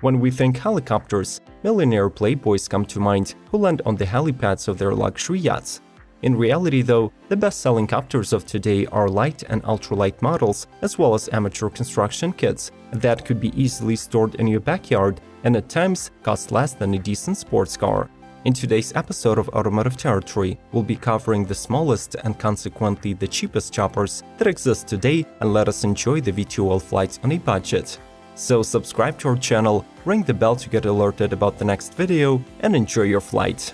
When we think helicopters, millionaire playboys come to mind who land on the helipads of their luxury yachts. In reality, though, the best-selling copters of today are light and ultralight models, as well as amateur construction kits that could be easily stored in your backyard and at times cost less than a decent sports car. In today's episode of Automotive Territory, we'll be covering the smallest and consequently the cheapest choppers that exist today and let us enjoy the VTOL flights on a budget. So subscribe to our channel, ring the bell to get alerted about the next video, and enjoy your flight.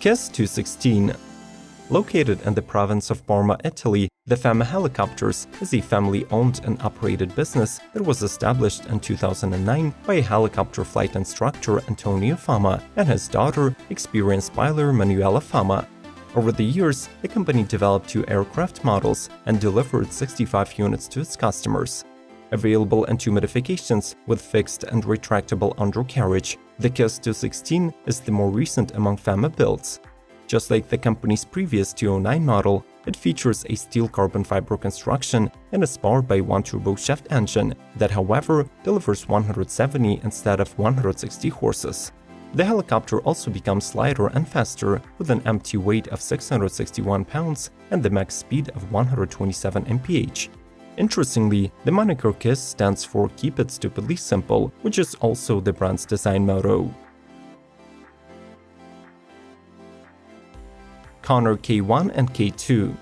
KISS 216. Located in the province of Parma, Italy, the VA Helicopters is a family-owned and operated business that was established in 2009 by a helicopter flight instructor Antonio Fama and his daughter, experienced pilot Manuela Fama. Over the years, the company developed 2 aircraft models and delivered 65 units to its customers. Available in 2 modifications with fixed and retractable undercarriage, the KISS 216 is the more recent among FAMA builds. Just like the company's previous 209 model, it features a steel carbon fiber construction and is powered by one turboshaft engine that, however, delivers 170 instead of 160 horses. The helicopter also becomes lighter and faster, with an empty weight of 661 pounds and the max speed of 127 mph. Interestingly, the moniker KISS stands for Keep It Stupidly Simple, which is also the brand's design motto. Conner K1 and K2.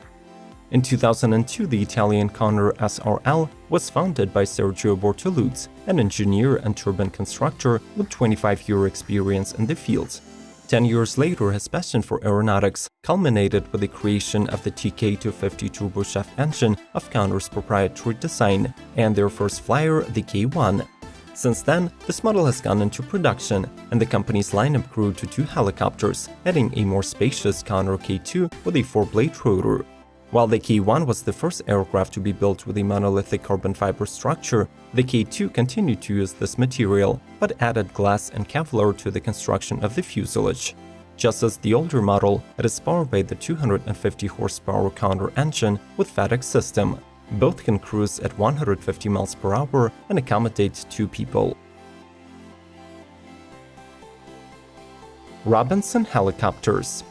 In 2002, the Italian Conner SRL was founded by Sergio Bortoluzzi, an engineer and turbine constructor with 25-year experience in the field. 10 years later, his passion for aeronautics culminated with the creation of the TK250 turboshaft engine of Conner's proprietary design and their first flyer, the K1. Since then, this model has gone into production, and the company's lineup grew to 2 helicopters, adding a more spacious Conner K2 with a 4-blade rotor. While the K1 was the first aircraft to be built with a monolithic carbon fiber structure, the K2 continued to use this material, but added glass and Kevlar to the construction of the fuselage. Just as the older model, it is powered by the 250 horsepower Conner engine with FedEx system. Both can cruise at 150 miles per hour and accommodate 2 people. Robinson Helicopters.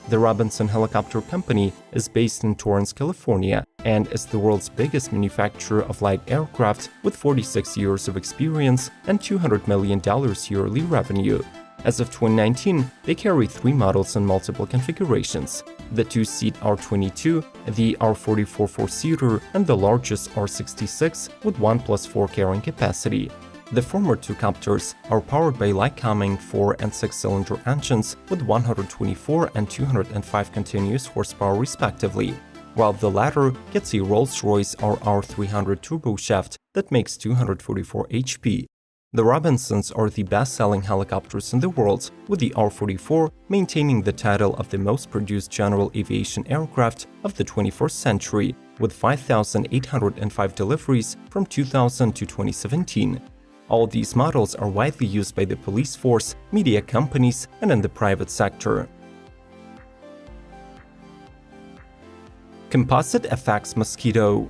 The Robinson Helicopter Company is based in Torrance, California, and is the world's biggest manufacturer of light aircraft with 46 years of experience and $200 million yearly revenue. As of 2019, they carry 3 models in multiple configurations: the 2-seat R22, the R44 4-seater, and the largest R66 with 1+4 carrying capacity. The former 2 copters are powered by Lycoming 4- and 6-cylinder engines with 124 and 205 continuous horsepower respectively, while the latter gets a Rolls-Royce RR300 turboshaft that makes 244 HP. The Robinsons are the best-selling helicopters in the world, with the R44 maintaining the title of the most produced general aviation aircraft of the 21st century, with 5,805 deliveries from 2000 to 2017. All these models are widely used by the police force, media companies, and in the private sector. Composite FX Mosquito.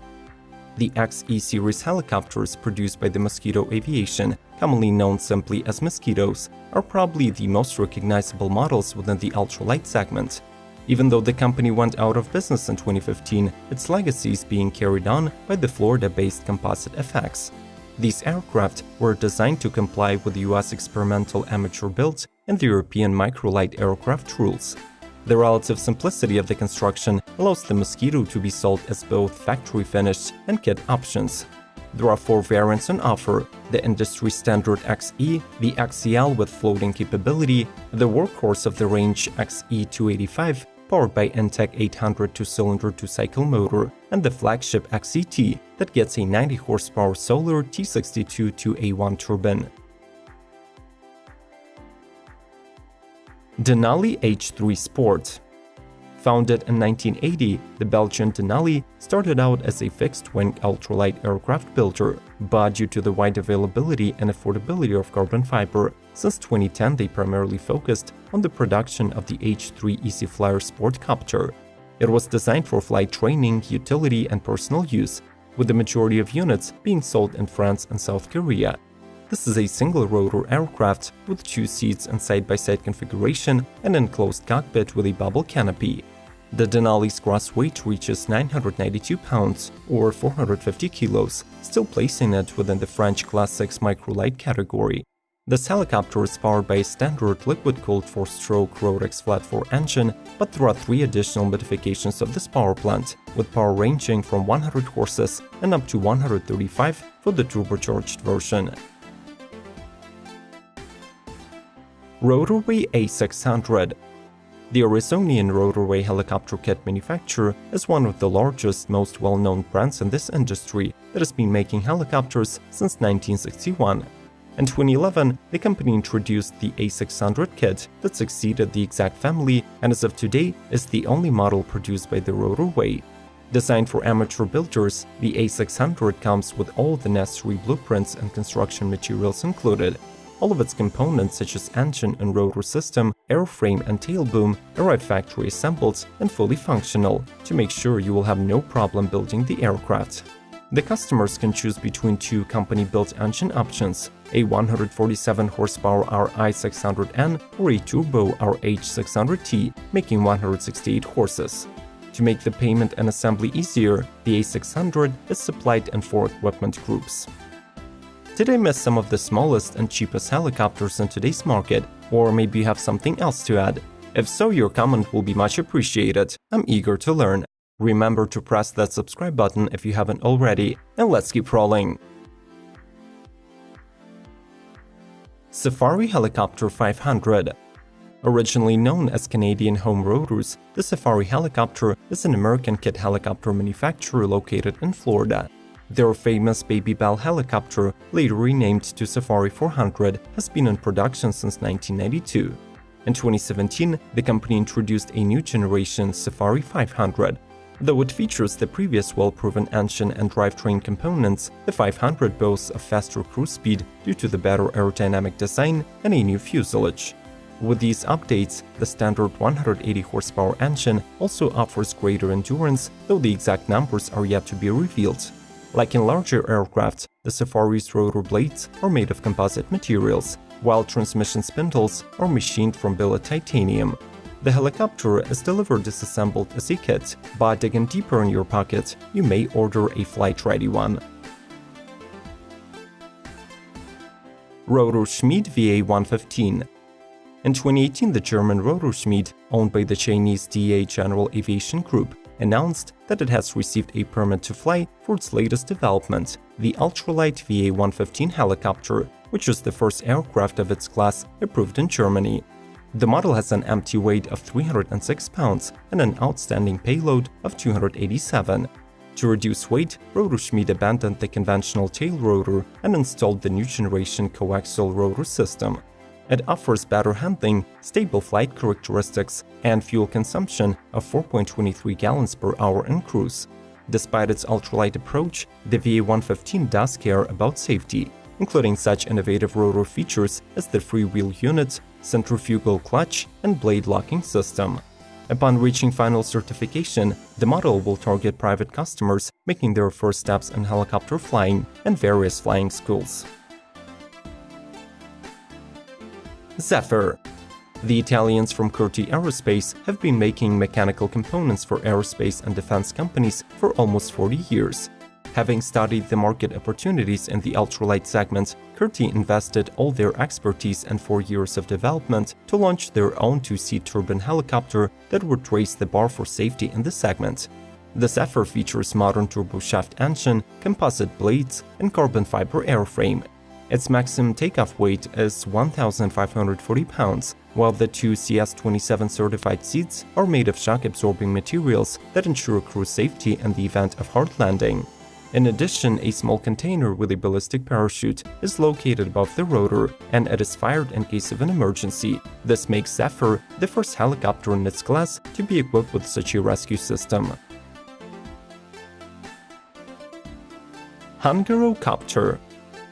The XE series helicopters produced by the Mosquito Aviation, commonly known simply as Mosquitos, are probably the most recognizable models within the ultralight segment. Even though the company went out of business in 2015, its legacy is being carried on by the Florida-based Composite FX. These aircraft were designed to comply with the US experimental amateur builds and the European microlight aircraft rules. The relative simplicity of the construction allows the Mosquito to be sold as both factory-finished and kit options. There are 4 variants on offer: the industry standard XE, the XEL with floating capability, the workhorse of the range XE285, powered by Intec 800 2-cylinder 2-cycle motor, and the flagship XET that gets a 90 horsepower Solar T62 2A1 turbine. Denali H3 Sport. Founded in 1980, the Belgian Denali started out as a fixed-wing ultralight aircraft builder, but due to the wide availability and affordability of carbon fiber, since 2010 they primarily focused on the production of the H3 Easy Flyer Sport Copter. It was designed for flight training, utility, and personal use. with the majority of units being sold in France and South Korea. This is a single-rotor aircraft with 2 seats and side-by-side configuration and enclosed cockpit with a bubble canopy. The Denali's gross weight reaches 992 pounds or 450 kilos, still placing it within the French Class 6 microlight category. This helicopter is powered by a standard liquid-cooled 4-stroke Rotax flat-4 engine, but there are 3 additional modifications of this power plant, with power ranging from 100 horses and up to 135 for the turbocharged version. Rotorway A600. The Arizonian Rotorway helicopter kit manufacturer is one of the largest, most well-known brands in this industry that has been making helicopters since 1961. In 2011, the company introduced the A600 kit that succeeded the exact family and as of today is the only model produced by the Rotorway. Designed for amateur builders, the A600 comes with all the necessary blueprints and construction materials included. All of its components such as engine and rotor system, airframe and tail boom arrive factory assembled and fully functional to make sure you will have no problem building the aircraft. The customers can choose between 2 company-built engine options, a 147 horsepower RI600N or a turbo RH600T, making 168 horses. To make the payment and assembly easier, the A600 is supplied in 4 equipment groups. Did I miss some of the smallest and cheapest helicopters in today's market, or maybe you have something else to add? If so, your comment will be much appreciated. I'm eager to learn. Remember to press that subscribe button if you haven't already, and let's keep rolling. Safari Helicopter 500. Originally known as Canadian Home Rotors, the Safari helicopter is an American kit helicopter manufacturer located in Florida. Their famous Baby Bell helicopter, later renamed to Safari 400, has been in production since 1992. In 2017, the company introduced a new generation Safari 500. Though it features the previous well-proven engine and drivetrain components, the 500 boasts a faster cruise speed due to the better aerodynamic design and a new fuselage. With these updates, the standard 180 horsepower engine also offers greater endurance, though the exact numbers are yet to be revealed. Like in larger aircraft, the Safari's rotor blades are made of composite materials, while transmission spindles are machined from billet titanium. The helicopter is delivered disassembled as a kit, but digging deeper in your pocket, you may order a flight-ready one. Rotor Schmidt VA 115. In 2018, the German Rotor Schmidt, owned by the Chinese DA General Aviation Group, announced that it has received a permit to fly for its latest development, the ultralight VA 115 helicopter, which is the first aircraft of its class approved in Germany. The model has an empty weight of 306 pounds and an outstanding payload of 287. To reduce weight, Rotor Schmidt abandoned the conventional tail rotor and installed the new generation coaxial rotor system. It offers better handling, stable flight characteristics, and fuel consumption of 4.23 gallons per hour in cruise. Despite its ultralight approach, the VA-115 does care about safety, including such innovative rotor features as the freewheel unit, centrifugal clutch, and blade locking system. Upon reaching final certification, the model will target private customers making their first steps in helicopter flying and various flying schools. Zephyr. The Italians from Curti Aerospace have been making mechanical components for aerospace and defense companies for almost 40 years. Having studied the market opportunities in the ultralight segment, Curti invested all their expertise and 4 years of development to launch their own 2-seat turbine helicopter that would raise the bar for safety in the segment. The Zephyr features modern turboshaft engine, composite blades, and carbon fiber airframe. Its maximum takeoff weight is 1,540 pounds, while the 2 CS27 certified seats are made of shock-absorbing materials that ensure crew safety in the event of hard landing. In addition, a small container with a ballistic parachute is located above the rotor, and it is fired in case of an emergency. This makes Zephyr the first helicopter in its class to be equipped with such a rescue system. Hamguru Capture.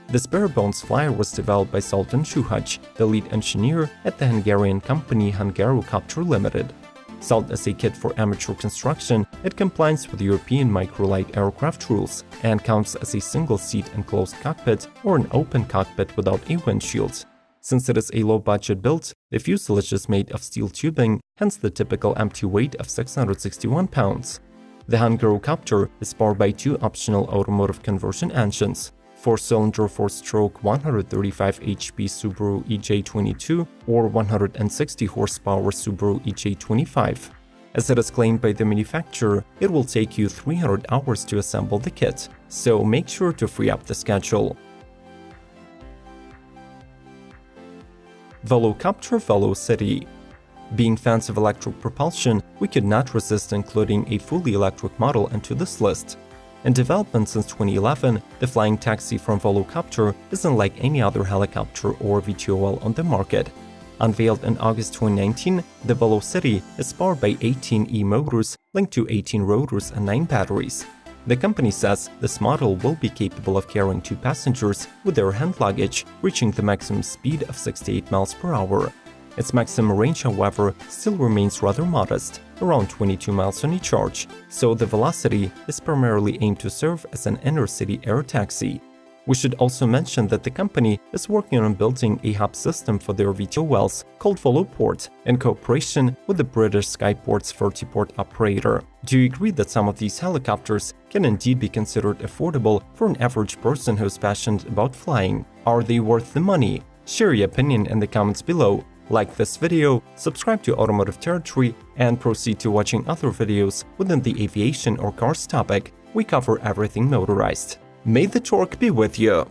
This bare-bones flyer was developed by Sultan Shuhaj, the lead engineer at the Hungarian company Hamguru Capture Limited. Sold as a kit for amateur construction, it complies with European microlight aircraft rules and counts as a single-seat enclosed cockpit or an open cockpit without a windshield. Since it is a low-budget build, the fuselage is made of steel tubing, hence the typical empty weight of 661 pounds. The Hamguru Capture is powered by two optional automotive conversion engines: 4-cylinder 4-stroke 135 HP Subaru EJ22 or 160 horsepower Subaru EJ25. As it is claimed by the manufacturer, it will take you 300 hours to assemble the kit, so make sure to free up the schedule. Volocopter Velocity. Being fans of electric propulsion, we could not resist including a fully electric model into this list. In development since 2011, the flying taxi from Volocopter isn't like any other helicopter or VTOL on the market. Unveiled in August 2019, the Velocity is powered by 18 e-motors linked to 18 rotors and 9 batteries. The company says this model will be capable of carrying 2 passengers with their hand luggage, reaching the maximum speed of 68 miles per hour. Its maximum range, however, still remains rather modest, around 22 miles on a charge, so the Velocity is primarily aimed to serve as an inner-city air taxi. We should also mention that the company is working on building a hub system for their VTOLs called Voloport in cooperation with the British Skyport's vertiport operator. Do you agree that some of these helicopters can indeed be considered affordable for an average person who's passionate about flying? Are they worth the money? Share your opinion in the comments below. Like this video, subscribe to Automotive Territory, and proceed to watching other videos within the aviation or cars topic. We cover everything motorized. May the torque be with you!